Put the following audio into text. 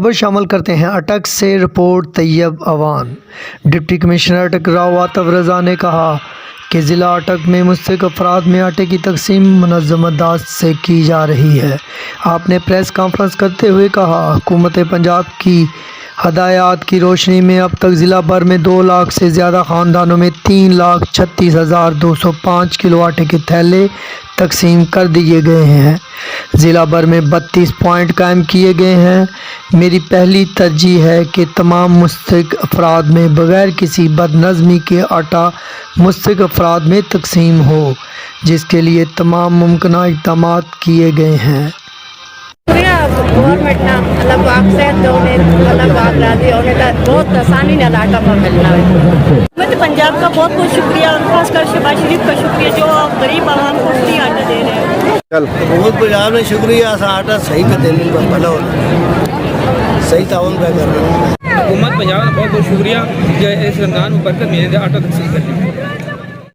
خبر شامل کرتے ہیں اٹک سے رپورٹ طیب اوان۔ ڈپٹی کمشنر اٹک راؤ عاطف رضا نے کہا کہ ضلع اٹک میں مستحق افراد میں آٹے کی تقسیم منظم انداز سے کی جا رہی ہے۔ آپ نے پریس کانفرنس کرتے ہوئے کہا حکومت پنجاب کی ہدایات کی روشنی میں اب تک ضلع بھر میں 2 لاکھ سے زیادہ خاندانوں میں 3,36,205 کلو آٹے کے تھیلے تقسیم کر دیے گئے ہیں۔ ضلع بھر میں 32 پوائنٹ قائم کیے گئے ہیں۔ میری پہلی ترجیح ہے کہ تمام مستحق افراد میں بغیر کسی بدنظمی کے آٹا مستحق افراد میں تقسیم ہو، جس کے لیے تمام ممکنہ اقدامات کیے گئے ہیں۔ گورنمنٹ نا اللہ پاک سے اللہ پاک راضی ہونے کا بہت آسانی نال آٹا پر ملنا ہے۔ حکومت پنجاب کا بہت بہت شکریہ اور خاص کر شہباز شریف کا شکریہ جو غریب عوام کو فری آٹا دے رہے ہیں۔ حکومت پنجاب نے شکریہ آٹا صحیح پہ دینے کا بھلا ہونا صحیح تعاون پہ کر رہے ہیں۔ حکومت پنجاب کا بہت بہت شکریہ کہ اس رمضان میں برکت ملے آٹا تقسیم کرنے